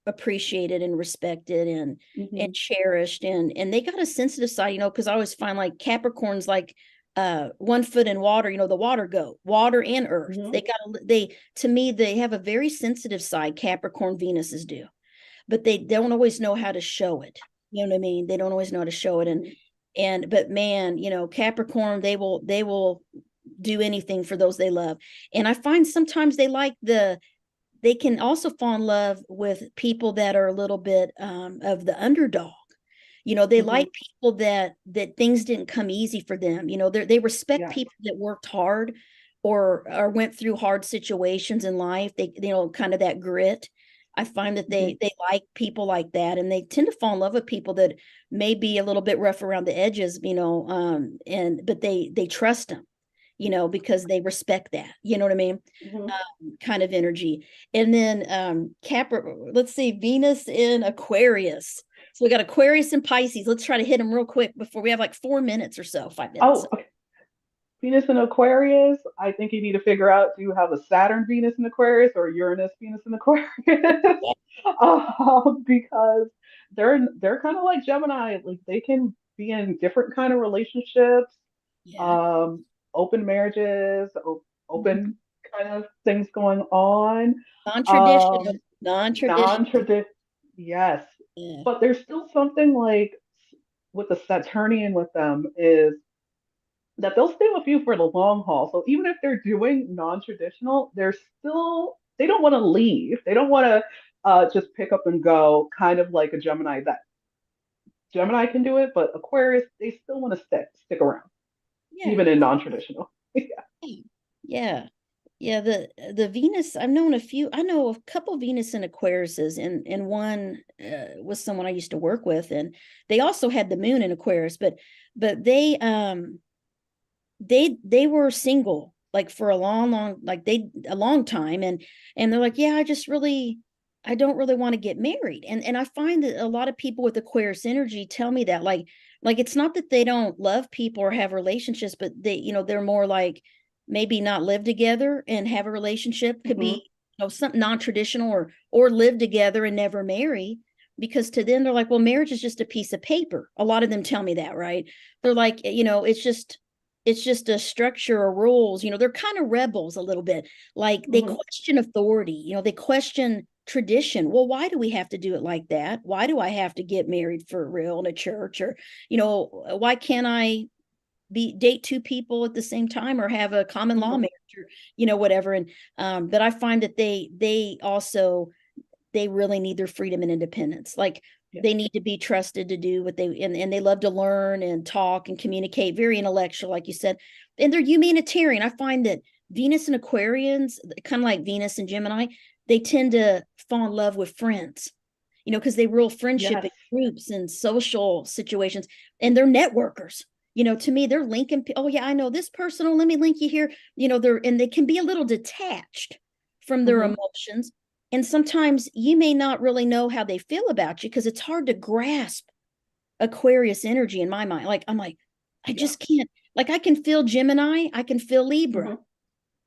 appreciated and respected and Hmm. cherished, and they got a sensitive side, because I always find like Capricorns, like 1 foot in water, the water goat, water and earth. Hmm. To me, they have a very sensitive side, Capricorn Venuses do, but they don't always know how to show it. You know what I mean? They don't always know how to show it. But man, Capricorn, they will do anything for those they love. And I find sometimes they can also fall in love with people that are a little bit of the underdog. They Hmm. like people that things didn't come easy for them. They respect Yes. people that worked hard or went through hard situations in life. They, kind of that grit. I find that Hmm. they like people like that, and they tend to fall in love with people that may be a little bit rough around the edges, but they trust them, because they respect that. You know what I mean? Hmm. Kind of energy. And then let's see, Venus in Aquarius. So we got Aquarius and Pisces. Let's try to hit them real quick before we have like 4 minutes or so, 5 minutes. Oh, okay. Venus in Aquarius. I think you need to figure out, do you have a Saturn Venus in Aquarius or Uranus Venus in Aquarius? Because they're kind of like Gemini. Like they can be in different kind of relationships, Yeah. um, open marriages, Mhm. open kind of things going on. Non-traditional. Um, Non-traditional. non-traditional, yes, Yeah. but there's still something like with the Saturnian with them is that they'll stay with you for the long haul. So even if they're doing non-traditional, they don't want to leave. They don't want to just pick up and go, kind of like a Gemini. That Gemini can do it, but Aquarius, they still want to stick around, Yeah. even in non-traditional. Yeah. Yeah. Yeah, the Venus, I know a couple Venus and Aquariuses, and one was someone I used to work with, and they also had the moon in Aquarius, but they were single like for a long time, and they're like, yeah, I don't really want to get married. And I find that a lot of people with Aquarius energy tell me that, like it's not that they don't love people or have relationships, but they're more like maybe not live together and have a relationship, could Hmm. be something non-traditional, or live together and never marry, because to them they're like, well, marriage is just a piece of paper. A lot of them tell me that, right? They're like, it's just a structure or rules. They're kind of rebels a little bit. Like they Hmm. question authority, they question tradition. Well, why do we have to do it like that? Why do I have to get married for real in a church? Or, why can't I date two people at the same time, or have a common law Hmm. marriage, or, whatever. And but I find that they really need their freedom and independence. Like Yeah. they need to be trusted to do what and they love to learn and talk and communicate, very intellectual, like you said. And they're humanitarian. I find that Venus and Aquarians, kind of like Venus and Gemini, they tend to fall in love with friends, because they rule friendship Yes. in groups and social situations, and they're networkers. To me, they're linking. Oh yeah, I know this person. Oh, let me link you here. They can be a little detached from their Hmm. emotions, and sometimes you may not really know how they feel about you, because it's hard to grasp Aquarius energy in my mind. Like, I'm like, I Yeah. just can't. Like, I can feel Gemini, I can feel Libra, Hmm.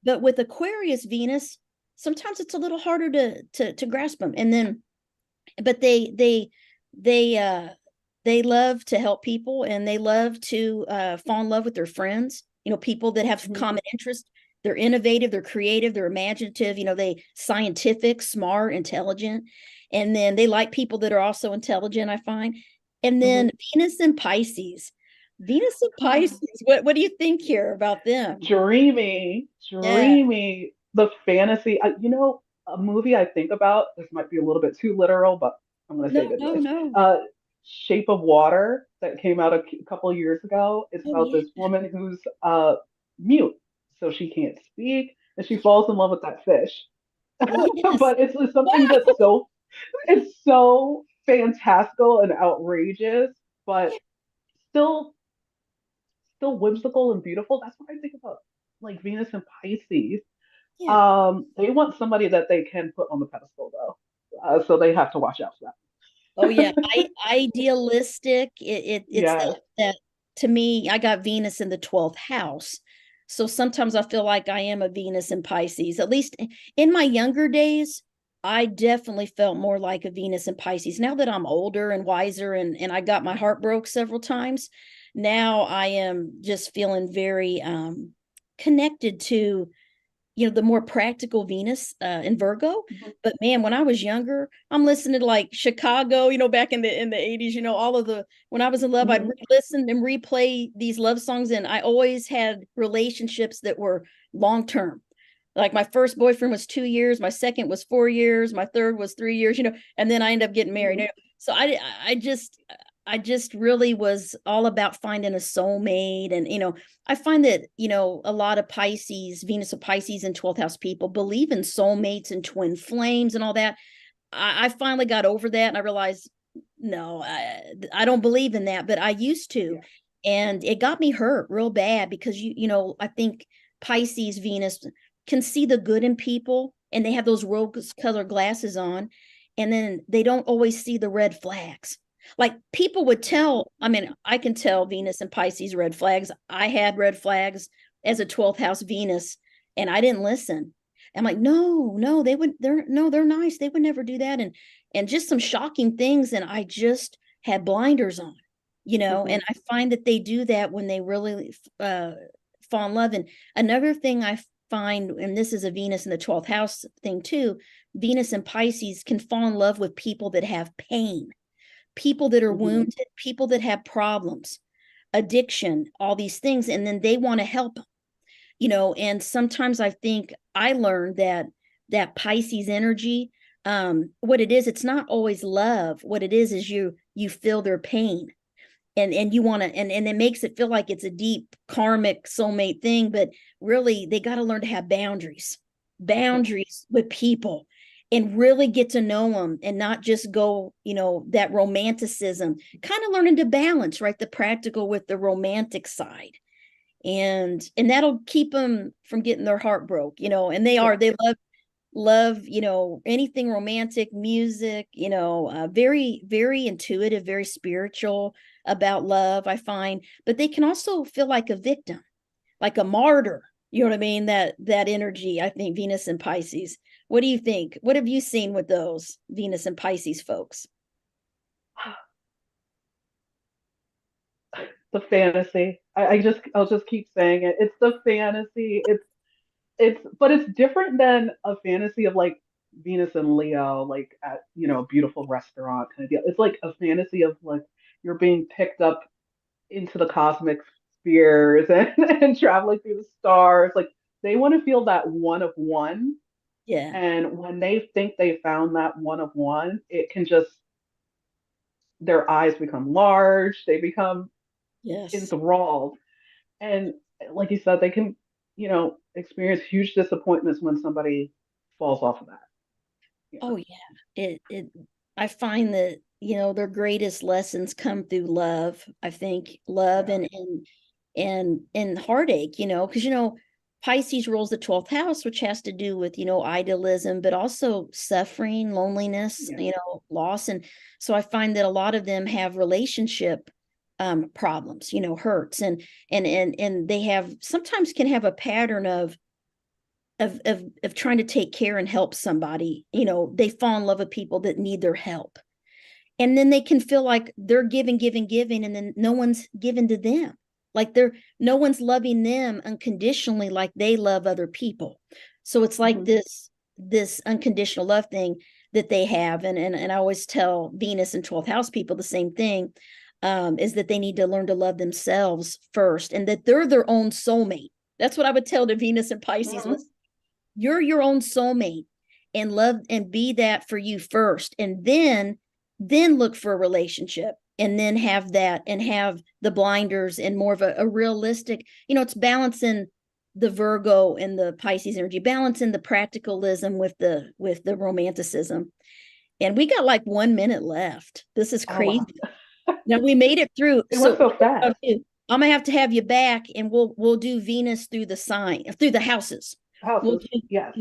but with Aquarius Venus, sometimes it's a little harder to grasp them. And then, but they they love to help people, and they love to fall in love with their friends, people that have Hmm. common interests. They're innovative, they're creative, they're imaginative, they scientific, smart, intelligent. And then they like people that are also intelligent, I find. And Hmm. then Venus and Oh, Pisces, what do you think here about them? dreamy, Yeah. dreamy. The fantasy. A movie I think about. This might be a little bit too literal, but I'm going to No, say it no, anyways. no. Uh, Shape of Water that came out a couple of years ago. It's Oh about yeah. this woman who's mute, so she can't speak, and she falls in love with that fish. Yes. But it's something that's so fantastical and outrageous, but still still whimsical and beautiful. That's what I think about, like Venus and Pisces. Yeah. They want somebody that they can put on the pedestal though, so they have to watch out for Oh yeah, that. idealistic. It's Yes. that to me, I got Venus in the 12th house. So sometimes I feel like I am a Venus in Pisces. At least in my younger days, I definitely felt more like a Venus in Pisces. Now that I'm older and wiser, and I got my heart broke several times, now I am just feeling very connected to, the more practical Venus in Virgo. Mhm. But man, when I was younger, I'm listening to like Chicago, back in the 80s, all of the when I was in love, I'd Mhm. listen and replay these love songs, and I always had relationships that were long term. Like my first boyfriend was 2 years, my second was 4 years, my third was 3 years, and then I ended up getting married. Mhm. So I just really was all about finding a soulmate. And I find that a lot of Pisces, Venus of Pisces and 12th house people believe in soulmates and twin flames and all that. I finally got over that, and I realized, no, I don't believe in that, but I used to. Yeah. And it got me hurt real bad because I think Pisces Venus can see the good in people, and they have those rose colored glasses on, and then they don't always see the red flags. Like people would tell, I mean, I can tell Venus and Pisces red flags. I had red flags as a 12th house Venus, and I didn't listen. I'm like, no, they're nice. They would never do that. And just some shocking things. And I just had blinders on, and Mhm. I find that they do that when they really fall in love. And another thing I find, and this is a Venus in the 12th house thing too, Venus and Pisces can fall in love with people that have pain, people that are Mhm. wounded, people that have problems, addiction, all these things. And then they want to help, and sometimes I think I learned that Pisces energy, what it is, it's not always love. What it is you feel their pain, and you want to, and it makes it feel like it's a deep karmic soulmate thing, but really they got to learn to have boundaries, Yeah. with people, and really get to know them, and not just go, that romanticism, kind of learning to balance, right, the practical with the romantic side. And that'll keep them from getting their heart broke, and they Yeah. are, they love, anything romantic, music, very, very intuitive, very spiritual about love, I find. But they can also feel like a victim, like a martyr. You know what I mean? That energy, I think, Venus and Pisces. What do you think? What have you seen with those Venus and Pisces folks? The fantasy. I'll just keep saying it. It's the fantasy. But it's different than a fantasy of like Venus and Leo, like at, a beautiful restaurant kind of deal. It's like a fantasy of like you're being picked up into the cosmic spheres and, and traveling through the stars. Like they want to feel that one of one. Yeah. And when they think they found that one of one, it can just, their eyes become large, they become Yes. enthralled. And like you said, they can, experience huge disappointments when somebody falls off of that. Yeah. Oh yeah. It I find that, their greatest lessons come through love. I think love Yeah. and heartache, because Pisces rules the 12th house, which has to do with, idealism, but also suffering, loneliness, Yeah. loss. And so I find that a lot of them have relationship problems, hurts, and they have sometimes can have a pattern of trying to take care and help somebody. They fall in love with people that need their help, and then they can feel like they're giving, and then no one's given to them, like they're no one's loving them unconditionally like they love other people. So it's like Hmm. this unconditional love thing that they have. And I always tell Venus and 12th house people the same thing, is that they need to learn to love themselves first, and that they're their own soulmate. That's what I would tell to Venus and Pisces. Hmm. Listen, you're your own soulmate, and love and be that for you first, and then look for a relationship, and then have that, and have the blinders and more of a realistic, it's balancing the Virgo and the Pisces energy, balancing the practicalism with the romanticism. And we got like 1 minute left. This is Oh crazy. wow. Now we made it through. It went So so fast. I'm gonna have to have you back, and we'll do Venus through the sign, through the houses. We'll Houses. do, Yes.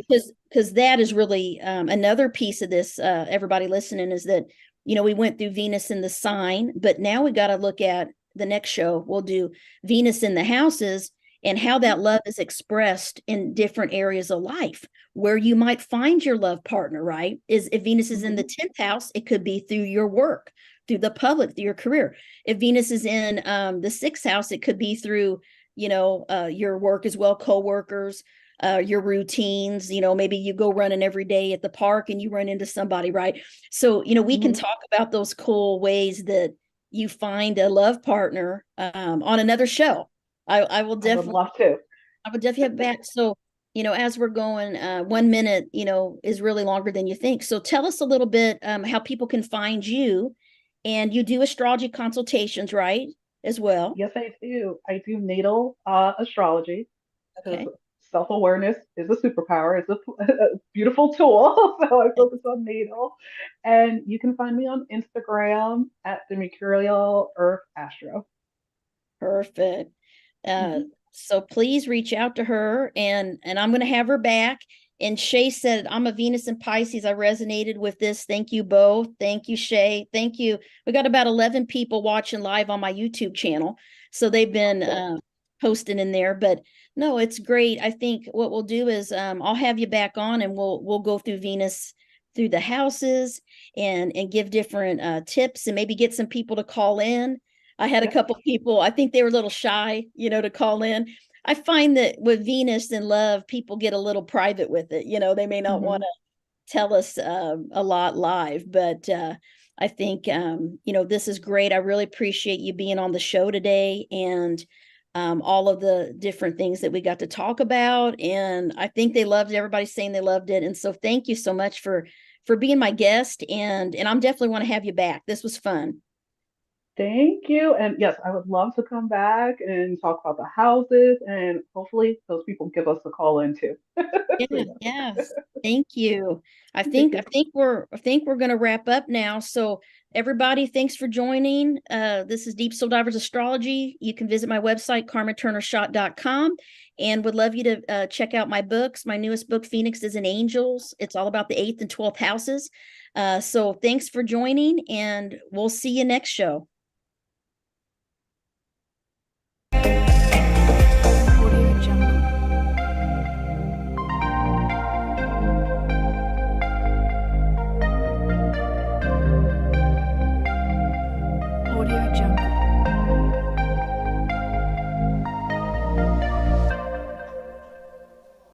because that is really another piece of this. Everybody listening, is that we went through Venus in the sign, but now we got to look at the next show. We'll do Venus in the houses, and how that love is expressed in different areas of life, where you might find your love partner. Right? Is if Venus is in the Hmm. 10th house, it could be through your work, through the public, through your career. If Venus is in the sixth house, it could be through, your work as well, coworkers, your routines. Maybe you go running every day at the park and you run into somebody, right? So, we can Mhm. talk about those cool ways that you find a love partner on another show. I will I would definitely, love to. have back. So, as we're going, 1 minute, is really longer than you think. So tell us a little bit how people can find you. And you do astrology consultations, right? As well. Yes, I do. I do natal astrology because Okay. self-awareness is a superpower. It's a beautiful tool. So I focus on natal. And you can find me on Instagram at the Mercurial Earth Astro. Perfect. Uh, Mhm. so please reach out to her, and I'm going to have her back. And Shay said, I'm a Venus and Pisces. I resonated with this. Thank you both. Thank you, Shay. Thank you. We got about 11 people watching live on my YouTube channel. So they've been Awesome. posting in there. But no, it's great. I think what we'll do is I'll have you back on, and we'll go through Venus through the houses, and give different tips, and maybe get some people to call in. I had a Yes. couple people, I think they were a little shy, to call in. I find that with Venus and love, people get a little private with it. They may not want Hmm. to tell us a lot live, but I think, this is great. I really appreciate you being on the show today, and all of the different things that we got to talk about. And I think they loved it. Everybody's saying they loved it. And so thank you so much for being my guest. And I'm definitely want to have you back. This was fun. Thank you. And yes, I would love to come back and talk about the houses, and hopefully those people give us a call in too. Yeah, So, yeah. yes. Thank you. I think we're gonna wrap up now. So everybody, thanks for joining. This is Deep Soul Divers Astrology. You can visit my website, carmenturnerschott.com, and would love you to check out my books. My newest book, Phoenixes and Angels. It's all about the eighth and 12th houses. So thanks for joining, and we'll see you next show.